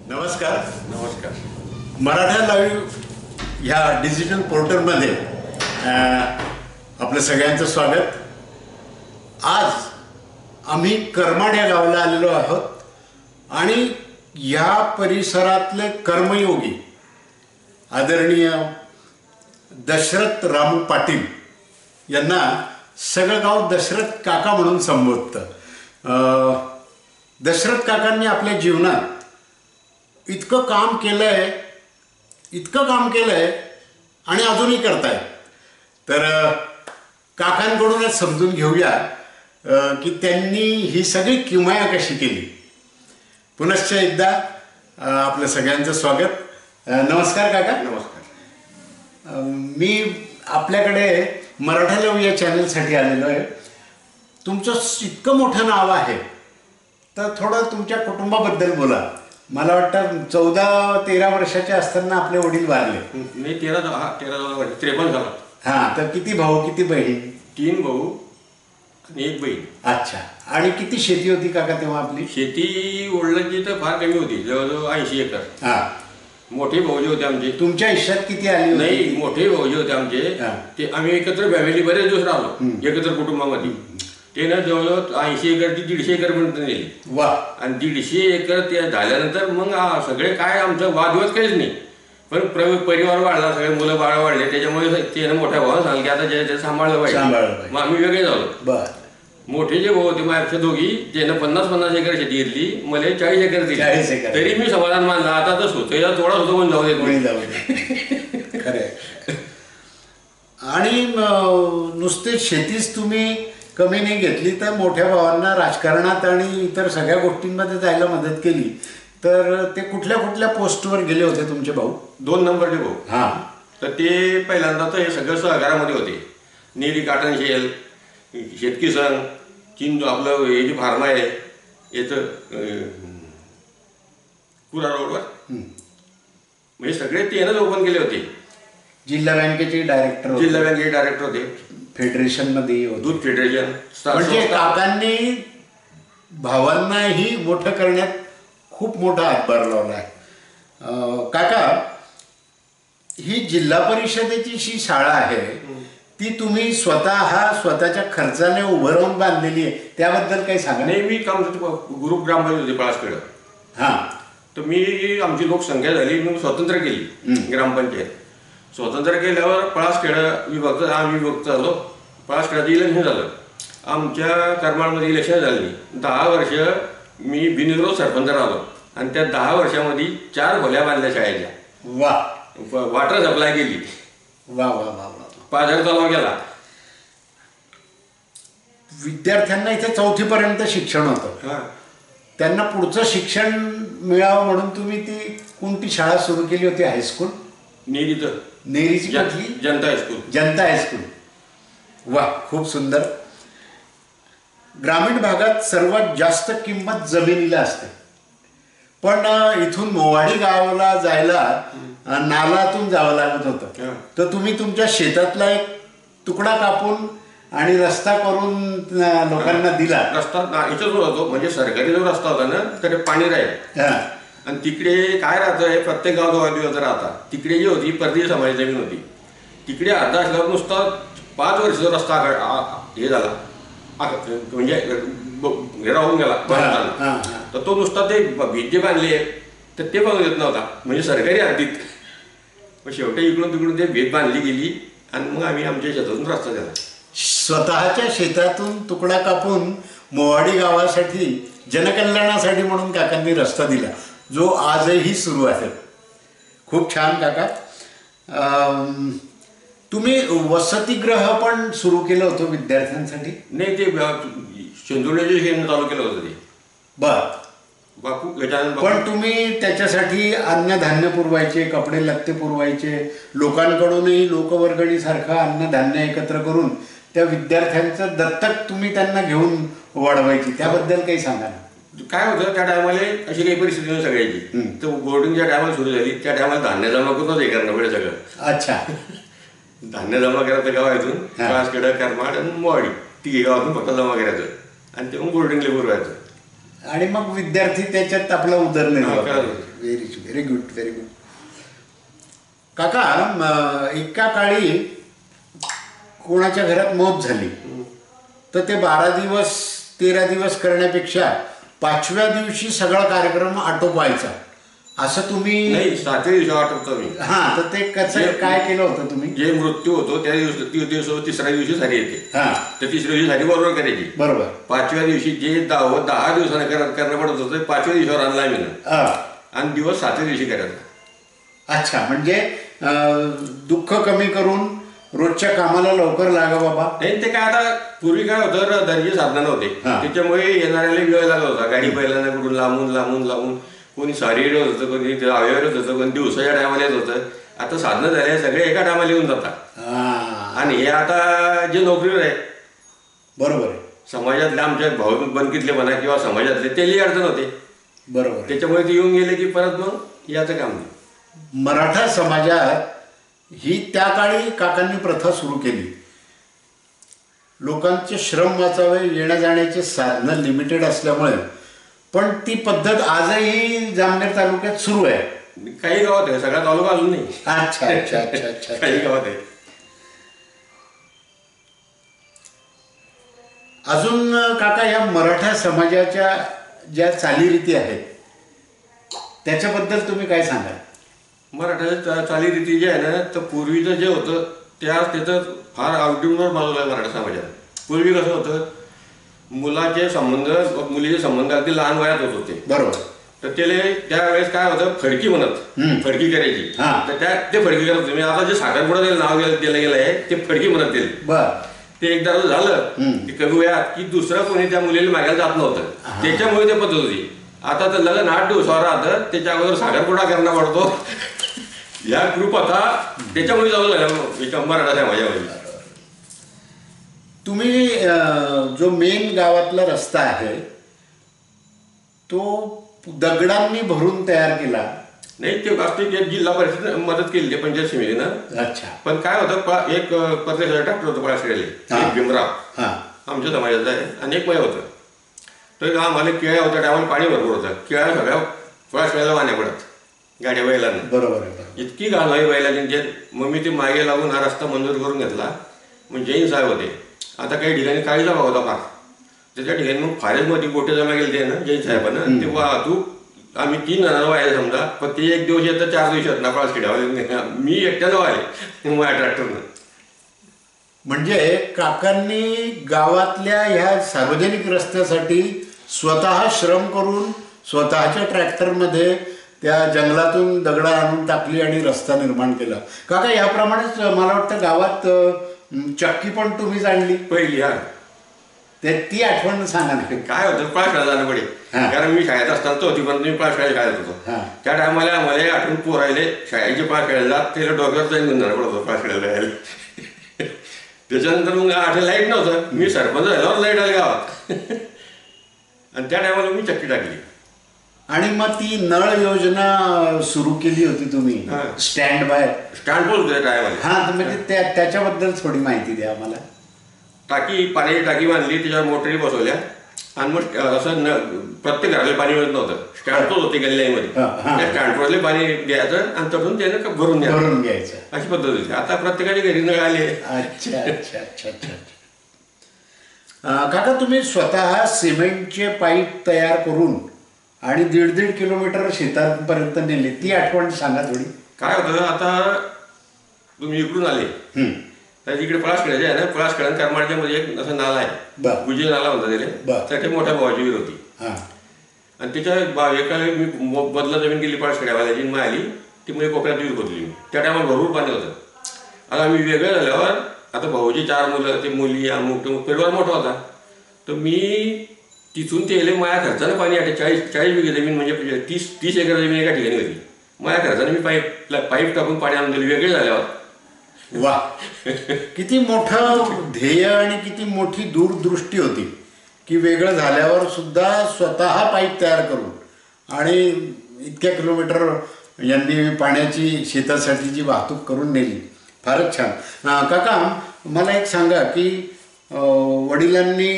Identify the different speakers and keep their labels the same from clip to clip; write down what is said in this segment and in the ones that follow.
Speaker 1: नमस्कार.
Speaker 2: नमस्कार.
Speaker 1: मराठा लाईव्ह ह्या डिजिटल पोर्टलमध्ये आपलं सगळ्यांचं स्वागत. आज आम्ही करमाड या गावाला आलेलो आहोत आणि या परिसरातले कर्मयोगी आदरणीय दशरथ रामू पाटील यांना सगळं गाव दशरथ काका म्हणून संबोधतं. दशरथ काकांनी आपल्या जीवनात इतकं काम केलंय आणि अजूनही करतायत. तर काकांकडूनच समजून घेऊया की त्यांनी ही सगळी किमया कशी केली. पुनश्च एकदा आपलं सगळ्यांचं स्वागत. नमस्कार काका.
Speaker 2: नमस्कार.
Speaker 1: मी आपल्याकडे मराठा लाईव्ह या चॅनलसाठी आलेलो आहे. तुमचं इतकं मोठं नाव आहे तर थोडं तुमच्या कुटुंबाबद्दल बोला. मला वाटतं 14-13 वर्षाचे असताना आपले वडील वारले.
Speaker 2: मी 53 झाला.
Speaker 1: हां, तर किती भाऊ किती बहीण?
Speaker 2: 3 भाऊ आणि 1 बहीण.
Speaker 1: अच्छा. आणि किती शेती होती काका तेव्हा आपली?
Speaker 2: शेती वडिलांची तर फार कमी होती, जवळजवळ 80 एकर.
Speaker 1: हां.
Speaker 2: मोठे भाऊ जे होते आमचे.
Speaker 1: तुमच्या आयुष्यात किती आली होती?
Speaker 2: नाही, मोठे भाऊ जे होते आमचे ते आम्ही एकत्र फॅमिली बरेच दिवस राहिलो एकत्र कुटुंबामध्ये. ते ना जवळजवळ 80 एकर ती 150 एकर पर्यंत नेली.
Speaker 1: वा.
Speaker 2: आणि 150 एकर ते झाल्यानंतर मग सगळे काय आमचं वादविवाद काहीच नाही, पण परिवार वाढला, सगळे मुलं बाळ वाढले, त्याच्यामुळे त्यानं मोठ्या भावानं सांगितलं की आता जे सांभाळलं पाहिजे. मग आम्ही वेगळे झालो.
Speaker 1: बर.
Speaker 2: मोठे जे भाऊ होते माझ्या दोघी, त्यानं 50-50 एकर शेती घेतली, मला 40 एकर दिली.
Speaker 1: 40 एकर.
Speaker 2: तरी मी समाधान मानला. आता तर सुचेला थोडा होतो पण जाऊ
Speaker 1: दे. खरे. आणि नुसते शेतीच तुम्ही कमी नाही घेतली तर मोठ्या भावांना राजकारणात आणि इतर सगळ्या गोष्टींमध्ये जायला मदत केली. तर ते कुठल्या कुठल्या पोस्टवर गेले होते तुमचे भाऊ?
Speaker 2: 2 नंबरचे भाऊ.
Speaker 1: हां.
Speaker 2: तर ते पहिल्यांदा तर हे सगळं सहकारामध्ये होते. नेरी काटन शेल, शेतकिसन, चीन आपलं हे जे फार्मा आहे याचं पुरा रोडवर, म्हणजे सगळे त्यानंच ओपन केले होते.
Speaker 1: जिल्हा बँकेचे डायरेक्टर?
Speaker 2: जिल्हा बँकेचे डायरेक्टर होते.
Speaker 1: फेडरेशनमध्ये
Speaker 2: दूध फेडरेशन.
Speaker 1: म्हणजे काकांनी भावांनाही मोठं करण्यात खूप मोठा हातभार लावला आहे. काका, ही जिल्हा परिषदेची जी शाळा आहे ती तुम्ही स्वतःच्या खर्चाने उभं राहून बांधलेली आहे, त्याबद्दल काही सांगा.
Speaker 2: नाही, मी काम ग्रुप ग्रामपंचायत होते पळासखेड.
Speaker 1: हां.
Speaker 2: तर मी आमची लोकसंख्या झाली, मी स्वतंत्र केली ग्रामपंचायत. स्वतंत्र केल्यावर पळासखेड विभक्त झालो. पळासखेडाचं इलेक्शन झालं. आमच्या करमाळमध्ये इलेक्शन झाली. 10 वर्ष मी बिनविरोध सरपंच राहिलो आणि त्या 10 वर्षामध्ये 4 खोल्या बांधल्या शाळेच्या.
Speaker 1: वा.
Speaker 2: वॉटर सप्लाय केली.
Speaker 1: वा वा वा वा.
Speaker 2: पाझर तलाव केला.
Speaker 1: विद्यार्थ्यांना इथे 4थी पर्यंत शिक्षण होतं. त्यांना पुढचं शिक्षण मिळावं म्हणून तुम्ही ती कोणती शाळा सुरू केली होती? हायस्कूल?
Speaker 2: नेरीचं.
Speaker 1: नेरीची कुठली?
Speaker 2: जनता हायस्कूल.
Speaker 1: जनता हायस्कूल. वा, खूप सुंदर. ग्रामीण भागात सर्वात जास्त किंमत जमिनीला असते, पण इथून मोवाडी गावाला जायला नालातून जावं लागत होतं. तर तुम्ही तुमच्या शेतातला एक तुकडा कापून आणि रस्ता करून लोकांना दिला.
Speaker 2: रस्ता इथं जो होतो, म्हणजे सरकारी जो रस्ता होता ना, तर पाणी राहील. आणि तिकडे काय राहतंय, प्रत्येक गाव गावात राहतात. तिकडे जी होती परदेशी समाजाची जमीन होती. तिकडे अर्धा असल्यावर नुसता 5 वर्षाचा रस्ता हे झाला, म्हणजे हे राहून गेला. तर तो नुसता ते भीत जे बांधले तर ते बघून येत नव्हता, म्हणजे सरकारी हद्दीत. मग शेवटी इकडून तिकडून ते भीत बांधली गेली आणि मग आम्ही आमच्या शेतातून रस्ता दिला.
Speaker 1: स्वतःच्या शेतातून तुकडा कापून मोवाडी गावासाठी जनकल्याणासाठी म्हणून काकांनी रस्ता दिला, जो आजही सुरू आहे. खूप छान काका. तुम्ही वसतिगृह पण सुरू केलं होतं विद्यार्थ्यांसाठी?
Speaker 2: नाही, ते शेंदुर्ण्याचे शेण चालू केलं होतं ते.
Speaker 1: बर.
Speaker 2: बापू.
Speaker 1: पण तुम्ही त्याच्यासाठी अन्नधान्य पुरवायचे, कपडे लत्ते पुरवायचे, लोकांकडूनही लोकवर्गणीसारखं अन्नधान्य एकत्र करून त्या विद्यार्थ्यांचं दत्तक तुम्ही त्यांना घेऊन वाढवायची, त्याबद्दल काही सांगा ना.
Speaker 2: काय होतं त्या टायमाला अशी काही परिस्थिती होती सगळ्याची. तर बोर्डिंग ज्या टायमाला सुरू झाली त्या टायमाला धान्य जमा करूनच हे करणं पडेल सगळं.
Speaker 1: अच्छा.
Speaker 2: धान्य जमा करायचं गावातून, पळासखेड, करमाड आणि मोवाडी, 3 गावातून फक्त जमा करायचं आणि ते मग बोर्डिंगला पुरवायचं.
Speaker 1: आणि मग विद्यार्थी त्याच्यात आपला उदरनिर्वाह. Very good very good. काका, एका काळी कोणाच्या घरात मौत झाली तर ते 12 दिवस 13 दिवस करण्यापेक्षा 5व्या दिवशी सगळा कार्यक्रम आटोपायचा, असं तुम्ही?
Speaker 2: नाही, 7व्या दिवशी आटोपतो मी.
Speaker 1: हा, तर ते कसं काय केलं होतं तुम्ही?
Speaker 2: जे मृत्यू होतो त्या दिवस 3ऱ्या दिवशी सारी येते, तर 3ऱ्या दिवशी सारी बरोबर करायची.
Speaker 1: बरोबर.
Speaker 2: 5व्या दिवशी जे 10 दिवसानं करणं पडत होतं 5व्या दिवसावर आणला आम्ही ना, आणि दिवस 7व्या दिवशी करायचा.
Speaker 1: अच्छा, म्हणजे दुःख कमी करून रोजच्या कामाला लवकर लागा बाबा.
Speaker 2: नाही, ते काय आता पूर्वी काय होतं, दर्जे साधनं नव्हते, त्याच्यामुळे येणाऱ्याला वेळ लागत होता. गाडी बैलांना कुठून लांबून कोणी शरीर होत होतं, कोणी अवयव होत होतं, कोणी दिवसाच्या टायमाला येत होतं. आता साधनं झाले सगळे एका टायमाला येऊन जातात. आणि हे आता जे नोकरीवर आहे,
Speaker 1: बरोबर आहे,
Speaker 2: समाजातले आमच्या भाऊ बनकीतले म्हणा किंवा समाजातले तेही अडचण होते.
Speaker 1: बरोबर.
Speaker 2: त्याच्यामुळे ते येऊन गेले की परत मग याचं काम नाही.
Speaker 1: मराठा समाजात ही त्या काळी काकांनी प्रथा सुरू केली. लोकांचे श्रम वाचावे, येण्या जाण्याचे साधनं लिमिटेड असल्यामुळे, पण ती पद्धत आजही जामनेर तालुक्यात सुरू आहे.
Speaker 2: काही गावात आहे, सगळा तालुका अजून नाही.
Speaker 1: अच्छा अच्छा अच्छा अच्छा.
Speaker 2: काही गावात आहे.
Speaker 1: अजून काका, या मराठा समाजाच्या ज्या चालीरीती आहेत त्याच्याबद्दल तुम्ही काय सांगाल?
Speaker 2: मराठा चालीरीती जे आहे ना, तर पूर्वीचं जे होतं त्याचं फार आउटडोर बाजूला आहे मराठा समाजात. पूर्वी कसं होतं, मुलीचे संबंध अगदी लहान वयात होत होते.
Speaker 1: बरोबर.
Speaker 2: तर त्यावेळेस काय होतं, फडकी फडकी करायची. तर ते फडकी करत होते. आता जे साखरपुडा नाव दिलं गेलं आहे ते फडकी म्हणत दिले. ते एकदा झालं की कमी वयात की दुसरं कोणी त्या मुलीला मागायला जात नव्हतं, त्याच्यामुळे ते पद्धत होती. आता तर लग्न 8 दिवसावर राहतं, त्याच्या अगोदर साखरपुडा करणं पडतो. या ग्रुप आता त्याच्यामुळे जाऊ झाल्या मराठा समाजामध्ये.
Speaker 1: तुम्ही जो मेन गावातला रस्ता आहे तो दगडांनी भरून तयार केला?
Speaker 2: नाही, ते वास्तविक जिल्हा परिषद मदत केली ते पंचायत समितीनं.
Speaker 1: अच्छा.
Speaker 2: पण काय होतं, एक परदेशाचा डॉक्टर होतं पळासखेडले, एक भीमराव, आमच्या समाजाचा आहे, आणि एक वय होतं. तर आम्हाला केळ्या होत्या, त्यामुळे पाणी भरपूर होतं. केळ्या सगळ्या पळासखेड्याला वाण्या पडत गाड्या बैलांना.
Speaker 1: बरोबर आहे.
Speaker 2: इतकी घालवाई बैलांची. मग मी ते मागे लागून हा रस्ता मंजूर करून घेतला. मग जैन साहेब होते. आता काही ठिकाणी काळीचा भाव होता फार, तर त्या ठिकाणी मग फारेजमध्ये गोटे जमा केले ते ना जैन साहेबांना. ते वाहतूक आम्ही 3 जणांना व्हायला समजा, पण ते 1 दिवस येतं 4 दिवस येत ना पळासखेड्यावर. मी एकट्यानं व्हायले माझ्या ट्रॅक्टरनं.
Speaker 1: म्हणजे काकांनी गावातल्या ह्या सार्वजनिक रस्त्यासाठी स्वतः श्रम करून स्वतःच्या ट्रॅक्टरमध्ये त्या जंगलातून दगडं आणून टाकली आणि रस्ता निर्माण केला. काका, याप्रमाणेच मला वाटतं गावात चक्की पण तुम्हीच आणली
Speaker 2: पहिली.
Speaker 1: ती आठवण सांगा ना.
Speaker 2: काय होतं, पळासखेड्याला जाणं पडे, कारण मी शाळेत असताना होती, पण मी पळासखेड्याला शाळेत होतो. त्या टायमाला आम्हाला आठवण पोरायले शाळेचे पळासखेड्याला जात, त्याला डोक्यावर जाऊन घेऊन जाणं पडत होतं पळासखेड्याला यायला. त्याच्यानंतर मग आठवण लाईट नव्हतं, मी सरपंच झाल्यावर लाईट आली गावात. आणि त्या टायमाला मी चक्की टाकली.
Speaker 1: आणि मग ती नळ योजना सुरू केली होती तुम्ही, स्टँड बाय
Speaker 2: स्टँड होते टायमाला.
Speaker 1: हा, म्हणजे त्याच्याबद्दल थोडी माहिती द्या आम्हाला.
Speaker 2: पाण्याची टाकी बांधली, त्याच्यावर मोटरी बसवल्या, आणि मग असं प्रत्येक घराला पाणी मिळत नव्हतं. स्टँडच होते गल्ल्यामध्ये, त्या स्टँडवरले पाणी द्यायचं आणि तटून त्यानं भरून
Speaker 1: घ्यायचं,
Speaker 2: अशी पद्धत होती. आता प्रत्येकाच्या घरी नळ आले.
Speaker 1: अच्छा अच्छा अच्छा अच्छा. काका, तुम्ही स्वतः सिमेंटचे पाईप तयार करून आणि 1.5 किलोमीटर शेतापर्यंत नेले, ती आठवण सांगा थोडी.
Speaker 2: काय होतं, आता तुम्ही इकडून आले तर इकडे पळासखेड्याचे आहे ना, पळासखेड्या करमाळच्या मध्ये एक असं नाला आहे, गुजे नाला म्हणतात त्याला. त्याच्या मोठ्या भावाची विहीर होती, आणि त्याच्या एका मी बदला जमीन गेली पळासखेड्यावाल्याची, मग आली ती मग कोपऱ्यात विहीर खोदली. त्या टायमाला भरपूर पाणी होतं. आता आम्ही वेगळं झाल्यावर आता भाऊची 4 मुलं, ते मुली, अमुक परिवार मोठा होता, तर मी तिथून ते माझ्या खर्चानं पाणी आटे 40 बिघे जमीन, म्हणजे 30 एकर जमीन एका ठिकाणी होती. माझ्या खर्चाने मी पाईप टाकून पाणी आणून दिले वेगळे झाल्यावर.
Speaker 1: वा, किती मोठं ध्येय आणि किती मोठी दूरदृष्टी होती की वेगळं झाल्यावर सुद्धा स्वतः पाईप तयार करून आणि इतक्या किलोमीटर यांनी पाण्याची शेतासाठीची वाहतूक करून नेली. फारच छान. काका, मला एक सांगा की वडिलांनी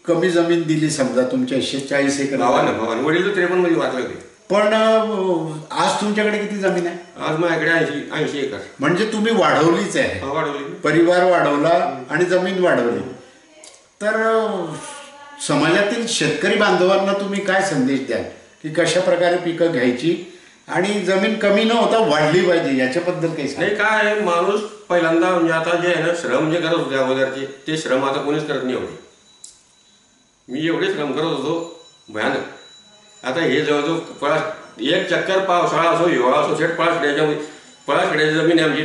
Speaker 1: कमी जमीन दिली समजा तुमच्या 40 एकर.
Speaker 2: वडील 53 मध्ये वाचले होते,
Speaker 1: पण आज तुमच्याकडे किती जमीन आहे?
Speaker 2: आज माझ्याकडे 80 एकर.
Speaker 1: म्हणजे तुम्ही वाढवलीच आहे,
Speaker 2: वाढवली,
Speaker 1: परिवार वाढवला आणि जमीन वाढवली. तर समाजातील शेतकरी बांधवांना तुम्ही काय संदेश द्याल की कशा प्रकारे पिकं घ्यायची आणि जमीन कमी न होता वाढली पाहिजे याच्याबद्दल काही
Speaker 2: नाही? काय आहे, माणूस पहिल्यांदा म्हणजे आता जे आहे ना, श्रम जे करत होते अगोदरचे ते श्रम आता कोणीच करत नाही एवढे. मी एवढे श्रम करत होतो भयानक. आता हे जवळजवळ एक चक्कर पावसाळा असो हिवाळा असो थेट पळासखेड्याची जमीन आहे आमची,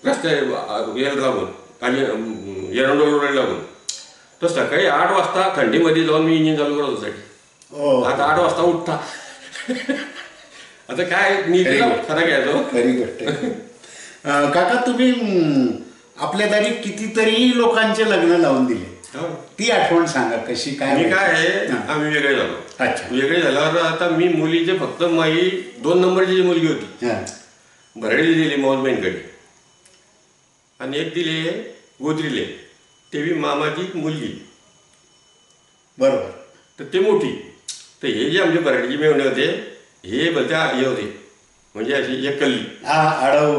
Speaker 2: रस्ते यायला लागून आणि एरंडोल रोड लागून. तर सकाळी 8 वाजता थंडीमध्ये जाऊन मी इंजिन चालू करत होतो. आता 8 वाजता उठता. आता काय खरं घ्यायचो.
Speaker 1: खरी गोष्ट. काका तुम्ही आपल्या दारी कितीतरी लोकांचे लग्न लावून दिले, ती आठवण सांगा कशी काय?
Speaker 2: मी काय आहे, आम्ही वेगळे झालो.
Speaker 1: अच्छा.
Speaker 2: वेगळे झाल्यावर आता मी मुलीचे फक्त माझी 2 नंबरची जी मुलगी होती भरडी दिली मौजबेनकडे आणि एक दिले गोत्रीले, ते बी मामाची मुलगी.
Speaker 1: बरोबर.
Speaker 2: तर ते मोठी. तर हे जे आमचे भरडीचे मेवणे होते हे भलत्या हे होते म्हणजे अशी एक कल्ली.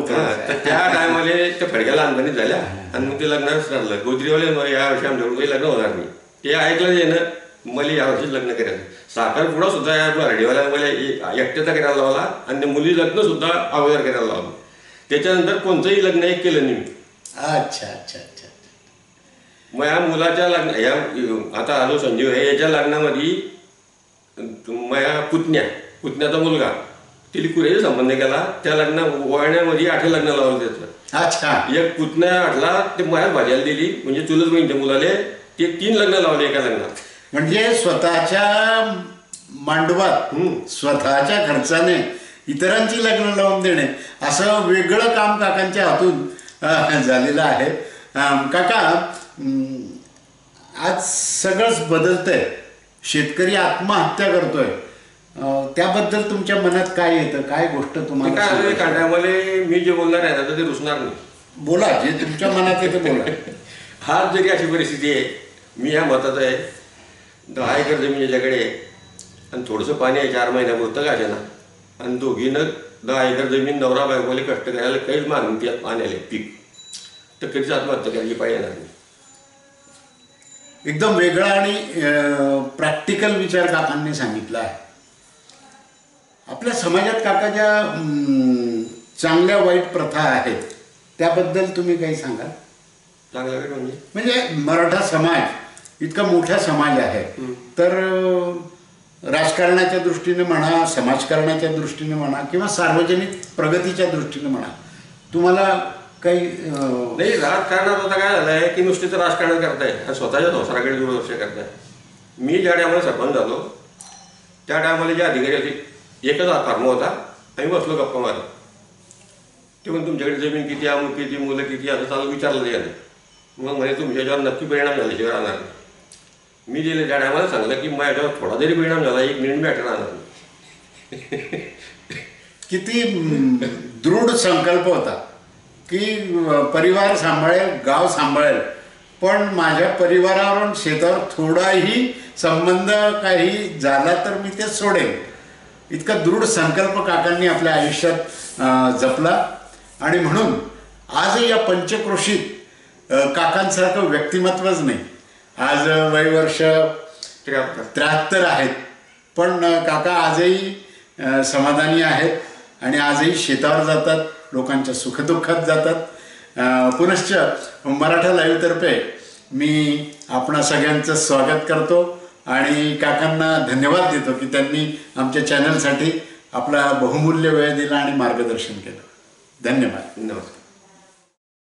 Speaker 2: तर त्या टायमाला त्या फडक्या लहानपणी झाल्या आणि मग ते लग्नाच ठरलं. गोत्रीवाले या वर्षी आमच्याकडून काही लग्न होणार नाही. ते ऐकलं जे ना, मला यावर्षी लग्न करायचं. साखरपुडा सुद्धा या भरडीवाल्या मला एकट्याचा करायला लावला आणि मुली लग्न सुद्धा अगोदर करायला लावलं. त्याच्यानंतर कोणतंही लग्न एक केलं नाही मी.
Speaker 1: अच्छा अच्छा अच्छा.
Speaker 2: मग या मुलाच्या लग्न या आता आलो संजीव आहे याच्या लग्नामध्ये माझ्या पुतण्याचा मुलगा तिला कुरेचा संबंध केला. त्या लग्न वळण्यामध्ये 8 लग्न लावलं त्याचं.
Speaker 1: अच्छा.
Speaker 2: एक पुतण्या आठला ते मायाच भाज्याला दिली म्हणजे चुलत बहिणीच्या मुलाले ते 3 लग्न लावले एका लग्नात.
Speaker 1: म्हणजे स्वतःच्या मांडवात स्वतःच्या खर्चाने इतरांची लग्न लावून देणे असं वेगळं काम काकांच्या हातून झालेलं आहे. काका आज सगळंच बदलतंय, शेतकरी आत्महत्या करतोय, त्याबद्दल तुमच्या मनात काय येतं? काय गोष्ट तुम्हाला
Speaker 2: काय कांड्यामध्ये मी जे बोलणार आहे ना ते रुसणार नाही.
Speaker 1: बोला, जे तुमच्या मनात येतं बोला.
Speaker 2: हाच जरी अशी परिस्थिती आहे, मी या मतात आहे 10 एकर जमीन याच्याकडे आणि थोडंसं पाणी आहे 4 महिन्यापुरतं का ना, आणि दोघीनं 10 एकर जमीन नवरा बायकोले कष्ट करायला काहीच मागणी त्यात पाण्याला पीक, तर कधीच आत्महत्या करायची पाहिजे नाही.
Speaker 1: एकदम वेगळा आणि प्रॅक्टिकल विचार काकांनी सांगितला आहे. आपल्या समाजात काका ज्या चांगल्या वाईट प्रथा आहेत त्याबद्दल तुम्ही काही सांगाल?
Speaker 2: चांगल्या
Speaker 1: म्हणजे मराठा समाज इतका मोठा समाज आहे, तर राजकारणाच्या दृष्टीने म्हणा, समाजकारणाच्या दृष्टीने म्हणा किंवा सार्वजनिक प्रगतीच्या दृष्टीने म्हणा, तुम्हाला काही
Speaker 2: नाही? राजकारणात आता काय झालं आहे की नुसतीच राजकारण करताय आणि स्वतःच्या संसाराकडे दुर्लक्ष करताय. मी ज्या टायमाला सरपंच झालो त्या टायमाला जे अधिकारी होते एकच फॉर्म होता, आम्ही बसलो गप्पा मारत. ते पण तुमच्याकडे जमीन किती, अमुक किती, मुलं किती, असं चालू विचारलं ते. मग म्हणजे तुमच्याच्यावर नक्की परिणाम झाल्याशिवाय राहणार नाही. मी दिले त्या टायमाला सांगलं की माझ्यावर थोडा जरी परिणाम झाला 1 मिनिट बॅटर राहणार नाही.
Speaker 1: किती दृढ संकल्प होता की परिवार सांभाळेल, गाव सांभाळेल, पण माझ्या परिवारावरून शेतावर थोडाही संबंध काही झाला तर मी ते सोडेल. इतका दृढ संकल्प काकांनी आपल्या आयुष्यात जपला आणि म्हणून आजही या पंचक्रोशीत काकांसारखं व्यक्तिमत्वच नाही. आज वयवर्ष 73 आहेत, पण काका आजही समाधानी आहेत आणि आजही शेतावर जातात, लोकांच्या सुखदुःखात जातात. पुनश्च मराठा लाईव्हतर्फे मी आपणा सगळ्यांचं स्वागत करतो आणि काकांना धन्यवाद देतो की त्यांनी आमच्या चॅनलसाठी आपला बहुमूल्य वेळ दिला आणि मार्गदर्शन केलं. धन्यवाद.
Speaker 2: नमस्कार.